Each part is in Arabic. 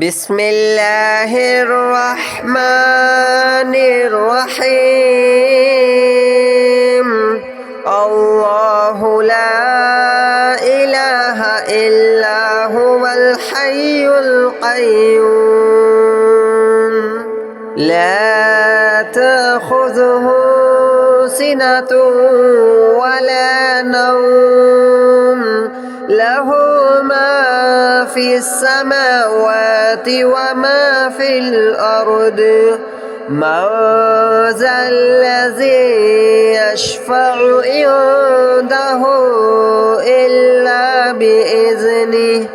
بسم الله الرحمن الرحيم. الله لا إله إلا هو الحي القيوم لا تأخذه سنة ولا نوم له ما في السماوات وما في الأرض من ذا الذي يشفع عنده إلا بإذنه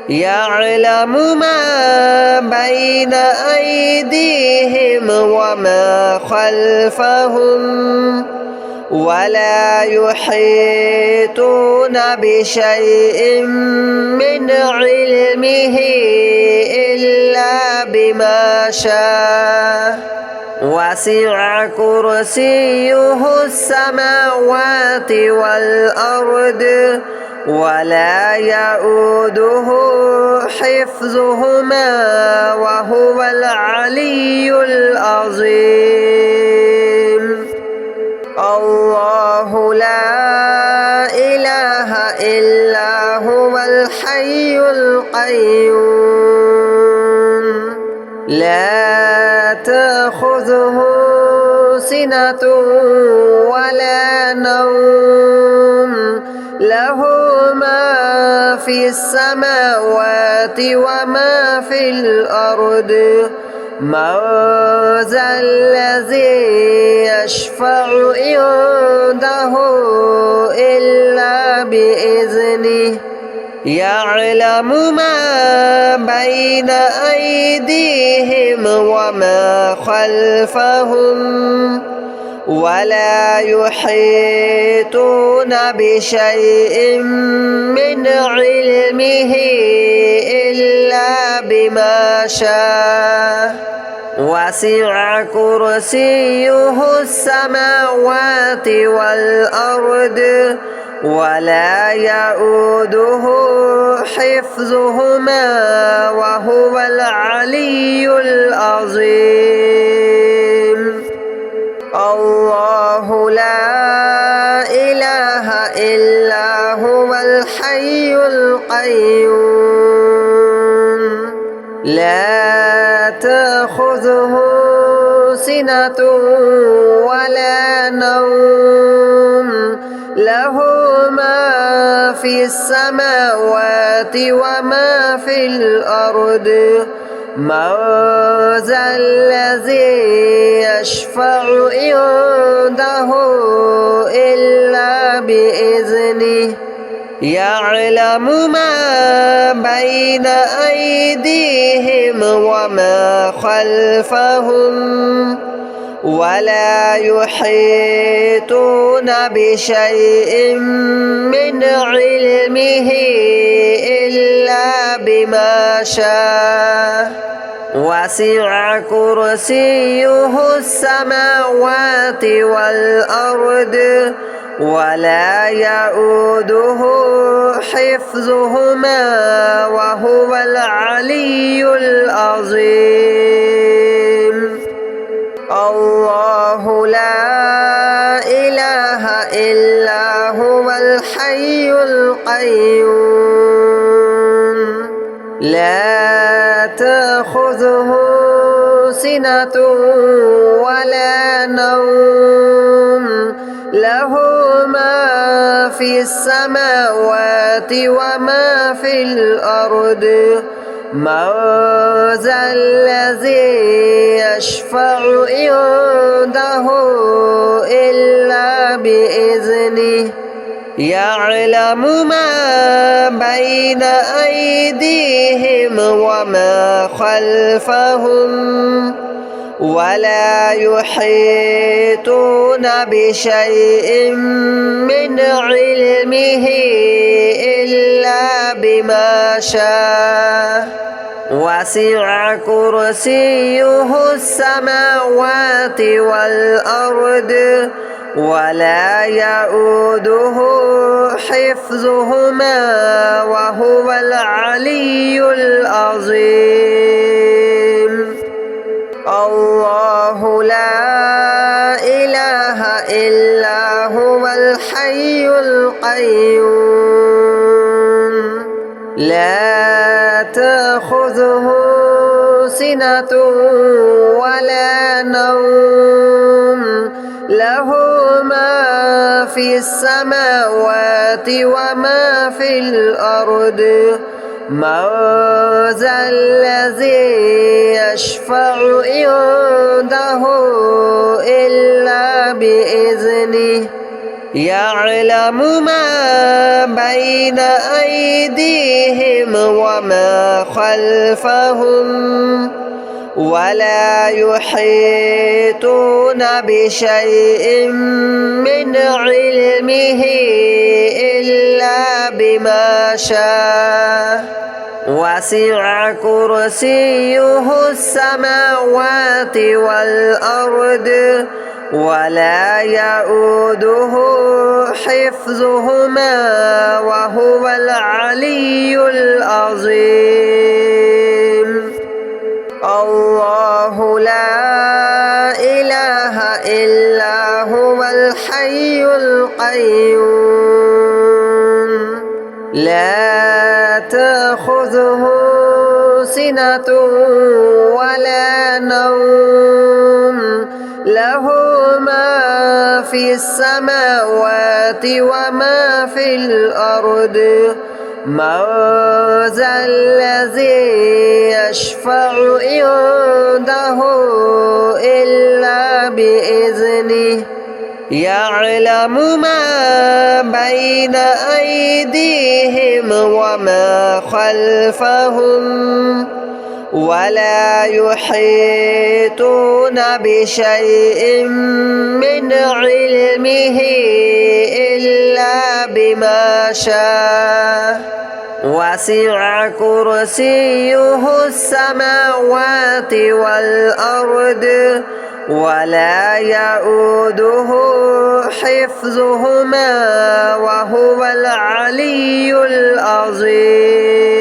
يعلم ما بين أيديهم وما خلفهم ولا يحيطون بشيء من علمه إلا بما شاء وسع كرسيه السماوات والأرض ولا يؤوده حفظهما وهو العلي العظيم. الله لا إله إلا هو الحي القيوم لا تأخذه سنة ولا نوم له ما في السماوات وما في الأرض من ذا الذي يشفع عنده إلا بإذنه يعلم ما بين أيديهم وما خلفهم ولا يحيطون بشيء من علمه إلا بما شاء وسع كرسيه السماوات والأرض ولا يؤوده حفظهما وهو العلي العظيم. الله لا إله إلا هو الحي القيوم لا تأخذه سنة ولا نوم له ما في السماوات وما في الأرض من ذا الذي يشفع عنده إلا بإذنه يعلم ما بين أيديهم وما خلفهم ولا يحيطون بشيء من علمه إلا بما شاء وسع كرسيه السماوات والأرض ولا يؤوده حفظهما وهو العلي العظيم. الله لا إله إلا هو الحي القيوم لا تأخذه سنة ولا نوم له ما في السماوات وما في الأرض من ذا الذي يشفع عنده إلا بإذنه يعلم ما بين أيديهم وما خلفهم ولا يحيطون بشيء من علمه إلا بما شاء وسع كرسيه السماوات والأرض ولا يؤوده حفظهما وهو العلي العظيم. القيوم لا تأخذه سنة ولا نوم له ما في السماوات وما في الأرض من ذا الذي يشفع عنده إلا بإذنه يعلم ما بين أيديهم وما خلفهم ولا يحيطون بشيء من علمه إلا بما شاء وسع كرسيه السماوات والأرض ولا يؤوده حفظهما وهو العلي العظيم الله لا إله إلا هو الحي القيوم لا تأخذه سنة ولا نوم له ما في السماوات وما في الأرض من ذا الذي يشفع عنده إلا بإذنه يعلم ما بين أيديهم وما خلفهم ولا يحيطون بشيء من علمه إلا بما شاء وسع كرسيه السماوات والأرض ولا يؤوده حفظهما وهو العلي العظيم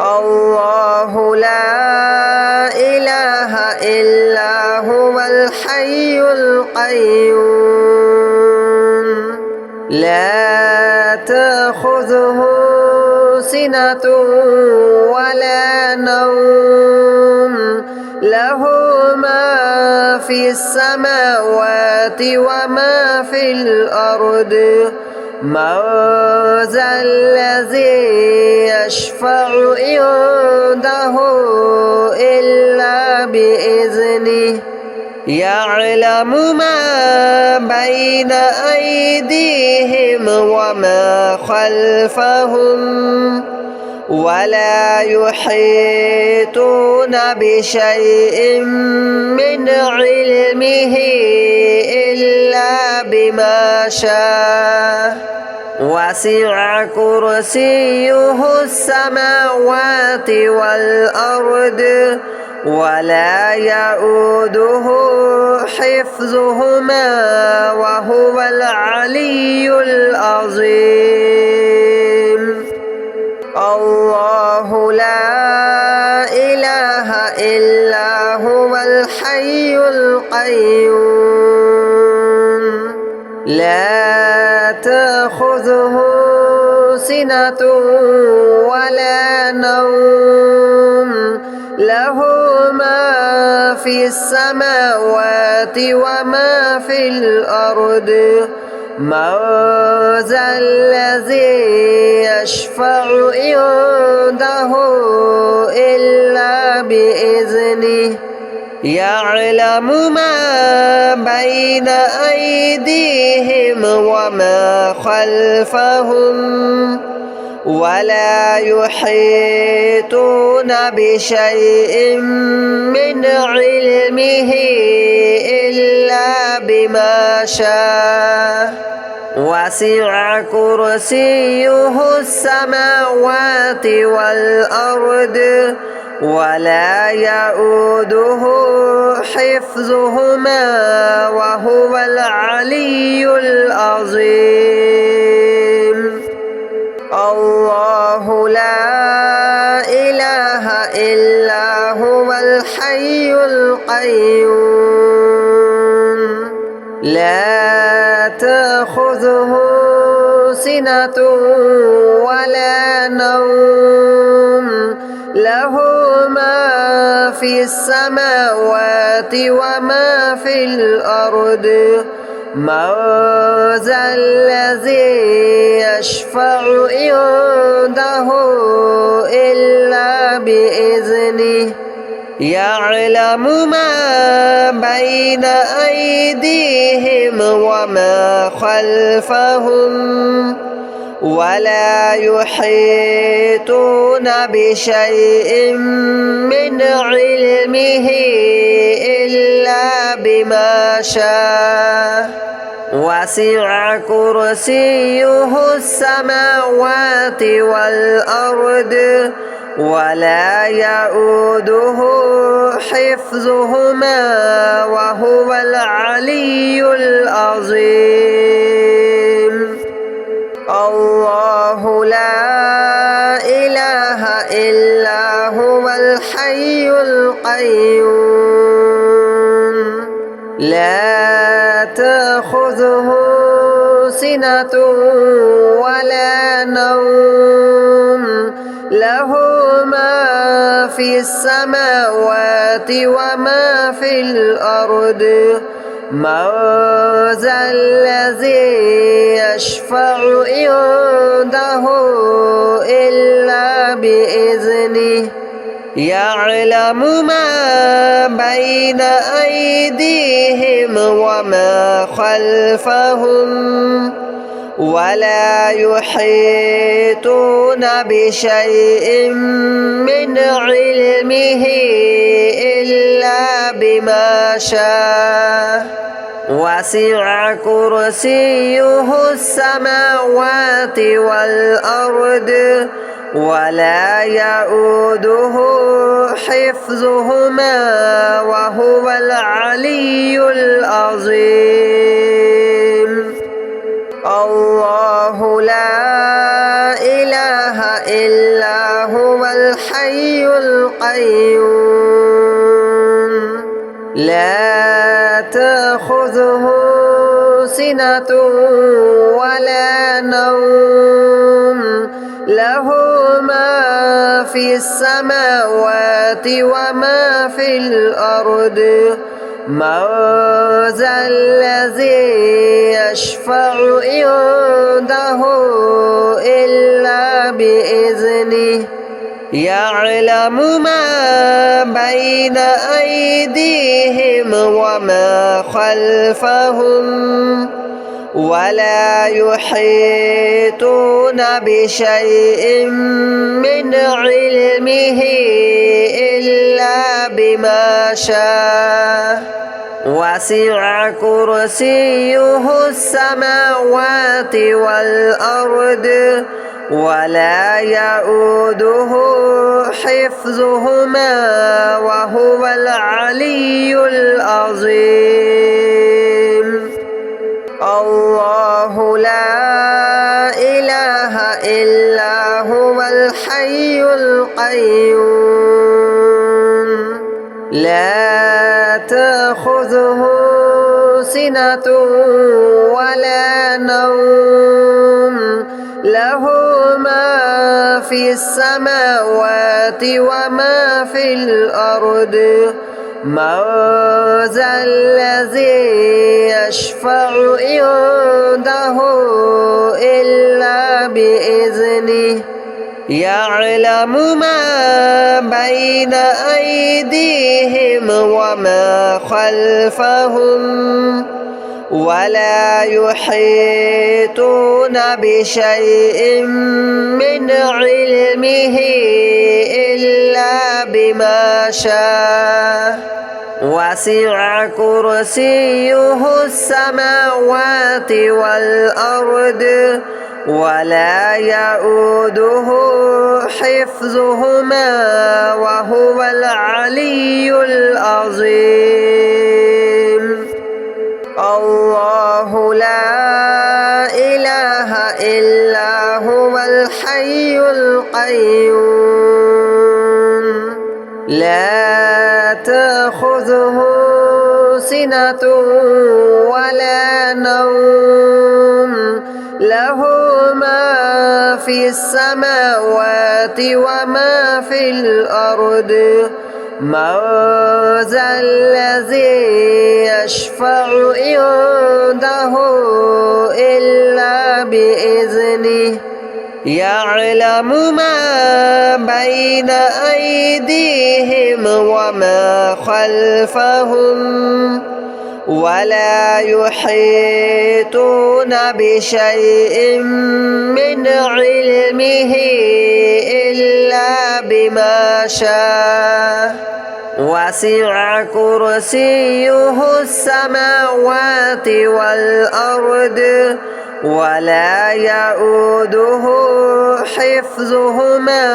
الله لا إله إلا هو الحي القيوم لا تأخذه سنة ولا نوم له ما في السماوات وما في الأرض من ذا الذي يشفع عنده إلا بإذنه يعلم ما بين أيديهم وما خلفهم ولا يحيطون بشيء من علمه إلا بما شاء وسع كرسيه السماوات والأرض ولا يؤوده حفظهما وهو العلي العظيم الله لا إله إلا هو الحي القيوم لا تأخذه سنة ولا نوم له ما في السماوات وما في الأرض من ذا الذي يشفع عنده إلا بإذنه يعلم ما بين أيديهم وما خلفهم ولا يحيطون بشيء من علمه إلا بما شاء وسع كرسيه السماوات والأرض ولا يؤوده حفظهما وهو العلي العظيم الله لا إله إلا هو الحي القيوم لا تأخذه سنة ولا نوم له ما في السماوات وما في الأرض من ذا الذي يشفع عنده إلا بإذنه يعلم ما بين أيديهم وما خلفهم ولا يحيطون بشيء من علمه إلا بما شاء وسع كرسيه السماوات والأرض ولا يؤوده حفظهما وهو العلي العظيم الله لا إله إلا هو الحي القيوم لا تأخذه سنة ولا نوم له ما في السماوات وما في الأرض من ذا الذي يشفع عنده إلا بإذنه يعلم ما بين أيديهم وما خلفهم ولا يحيطون بشيء من علمه إلا بما شاء وسع كرسيه السماوات والأرض ولا يؤوده حفظهما وهو العلي العظيم الله لا إله إلا هو الحي القيوم لا تأخذه سنة ولا نوم له ما في السماوات وما في الأرض من ذا الذي يشفع عنده إلا بإذنه يعلم ما بين أيديهم وما خلفهم ولا يحيطون بشيء من علمه إلا بما شاء وسع كرسيه السماوات والأرض ولا يؤوده حفظهما وهو العلي العظيم الله لا إله إلا هو الحي القيوم لا تأخذه سنة ولا نوم له ما في السماوات وما في الأرض من ذا الذي يشفع عنده إلا بإذنه يعلم ما بين أيديهم وما خلفهم ولا يحيطون بشيء من علمه إلا بما شاء وسع كرسيه السماوات والأرض ولا يؤوده حفظهما وهو العلي العظيم الله لا إله إلا هو الحي القيوم لا تأخذه سنة ولا نوم له ما في السماوات وما في الأرض من ذا الذي يشفع عنده إلا بإذنه يعلم ما بين أيديهم وما خلفهم ولا يحيطون بشيء من علمه إلا بما شاء وسع كرسيه السماوات والأرض ولا يؤوده حفظهما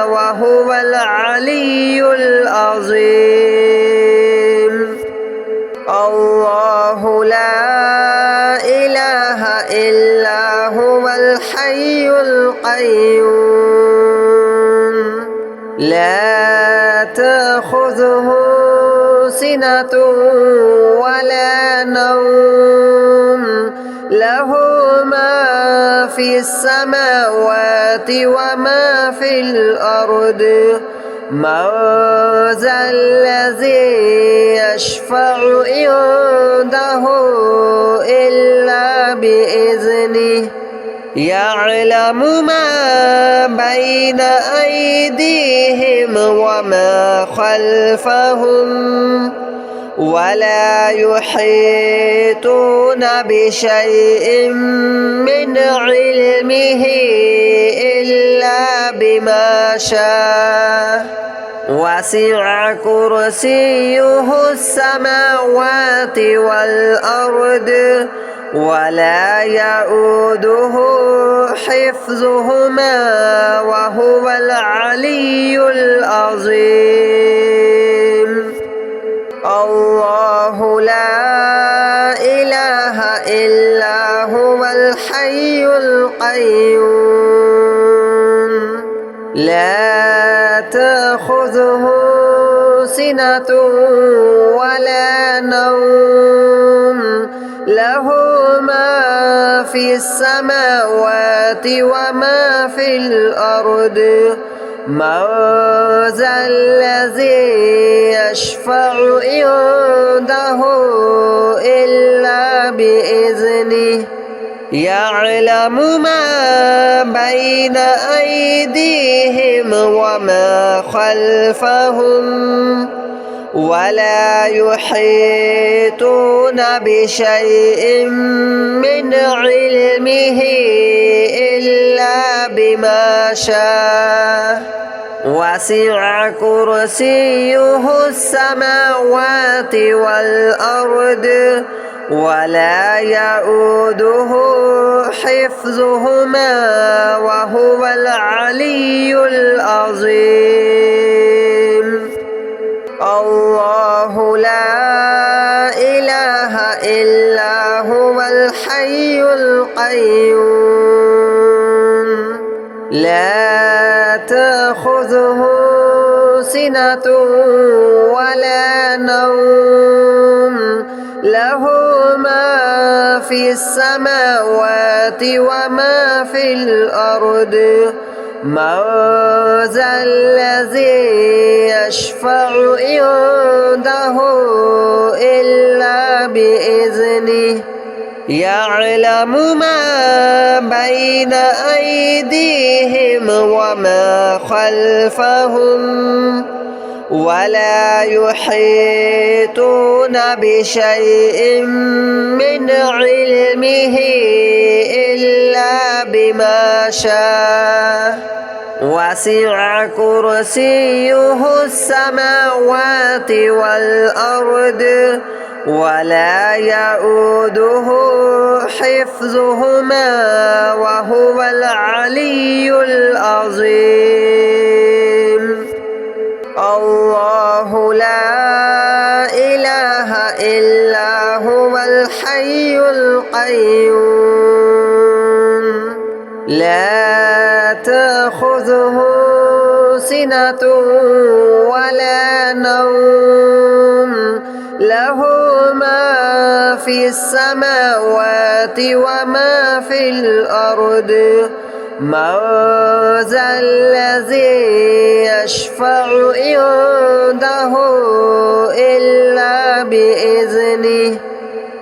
وهو العلي العظيم الله لا إله إلا هو الحي القيوم لا تأخذه سنة ولا نوم له ما في السماوات وما في الأرض من ذا الذي يشفع عنده إلا بإذنه يعلم ما بين أيديهم وما خلفهم ولا يحيطون بشيء من علمه إلا بما شاء وسع كرسيه السماوات والأرض ولا يؤوده حفظهما وهو العلي العظيم الله لا إله إلا هو الحي القيوم لا تأخذه سنة ولا نوم له ما في السماوات وما في الأرض من ذا الذي يشفع عنده إلا بإذنه يعلم ما بين أيديهم وما خلفهم ولا يحيطون بشيء من علمه إلا بما شاء وسع كرسيه السماوات والأرض ولا يؤوده حفظهما وهو العلي العظيم الله لا إله إلا هو الحي القيوم لا تأخذه سنة ولا نوم له ما في السماوات وما في الأرض من ذا الذي يشفع عنده إلا بإذنه يعلم ما بين أيديهم وما خلفهم ولا يحيطون بشيء من علمه إلا بما شاء وسع كرسيه السماوات والأرض ولا يؤوده حفظهما وهو العلي العظيم الله لا إله إلا هو الحي القيوم لا تأخذه سنة ولا نوم له ما في في السماوات وما في الأرض من ذا الذي يشفع عنده إلا بإذنه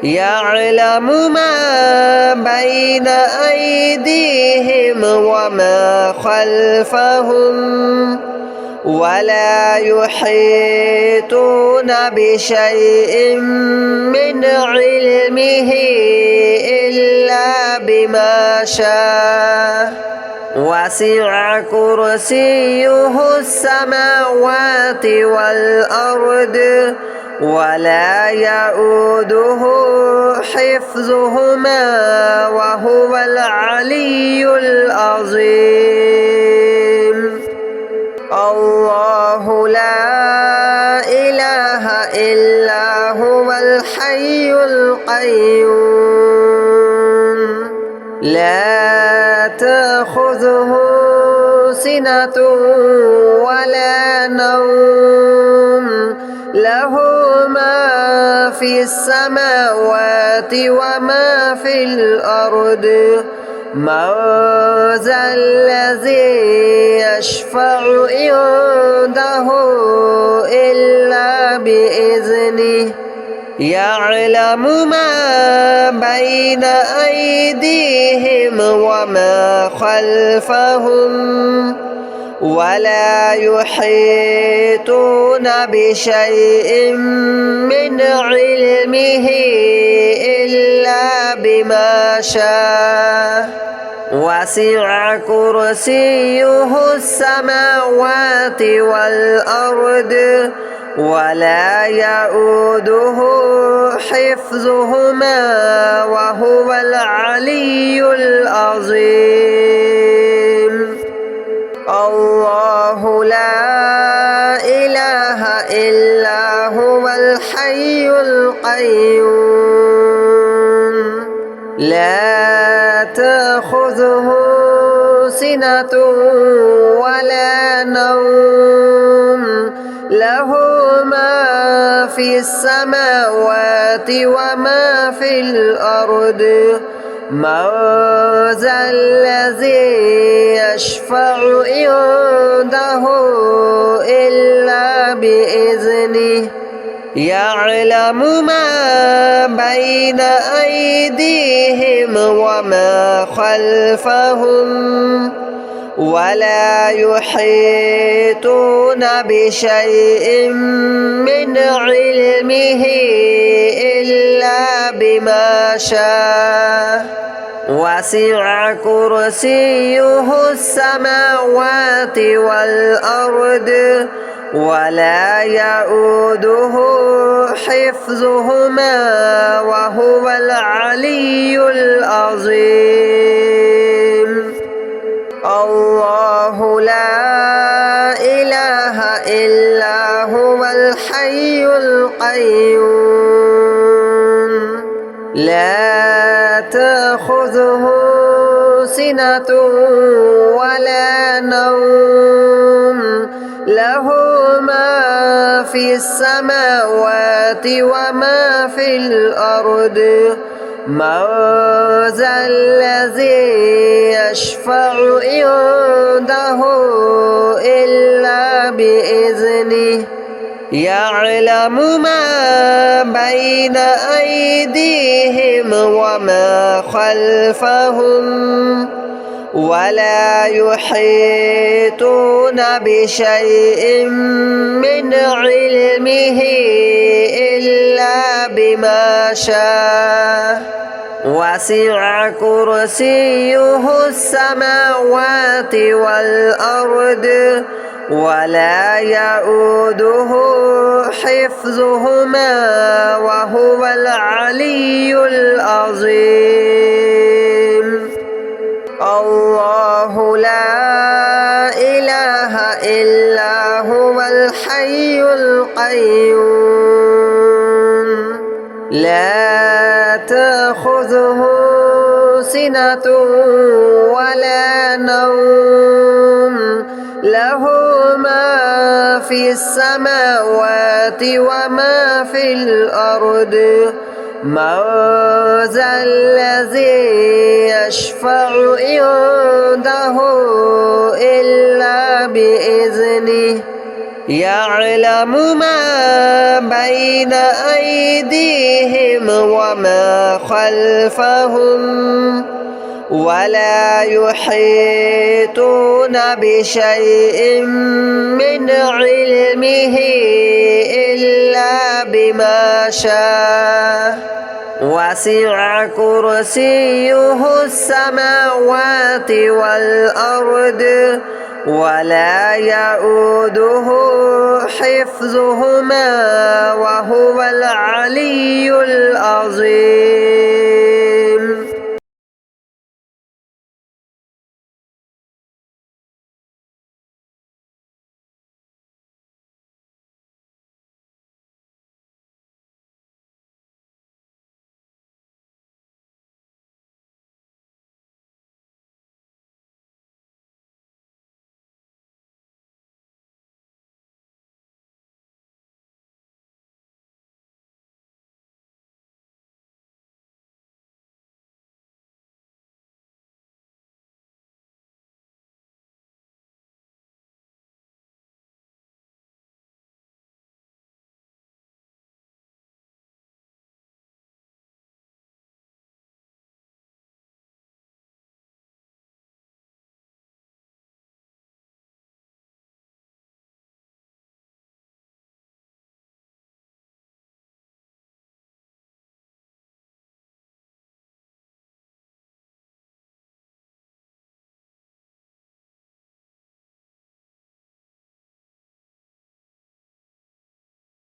يعلم ما بين أيديهم وما خلفهم ولا يحيطون بشيء من علمه إلا بما شاء وسع كرسيه السماوات والأرض ولا يؤوده حفظهما وهو العلي العظيم الله لا إله إلا هو الحي القيوم لا تأخذه سنة ولا نوم له ما في السماوات وما في الأرض من ذا الذي يشفع عنده إلا بإذنه يعلم ما بين أيديهم وما خلفهم ولا يحيطون بشيء من علمه إلا بما شاء وسع كرسيه السماوات والأرض ولا يؤوده حفظهما وهو العلي العظيم الله لا إله إلا هو الحي القيوم لا تأخذه سنة ولا نوم له ما في السماوات وما في الأرض من ذا الذي يشفع عنده إلا بإذنه يعلم ما بين أيديهم وما خلفهم ولا يحيطون بشيء من علمه إلا بما شاء وسع كرسيه السماوات والأرض ولا يؤوده حفظهما وهو العلي العظيم الله لا إله إلا هو الحي القيوم لا تأخذه سنة ولا نوم له ما في السماوات وما في الأرض من ذا الذي يشفع عنده إلا بإذنه يعلم ما بين أيديهم وما خلفهم ولا يحيطون بشيء من علمه إلا بما شاء وسع كرسيه السماوات والأرض ولا يؤوده حفظهما وهو العلي العظيم الله لا إله إلا هو الحي القيوم لا تأخذه سنة ولا نوم له ما في السماوات وما في الأرض من ذا الذي يشفع عنده إلا بإذنه يعلم ما بين أيديهم وما خلفهم ولا يحيطون بشيء من علمه إلا بما شاء وسع كرسيه السماوات والأرض ولا يؤوده حفظهما وهو العلي العظيم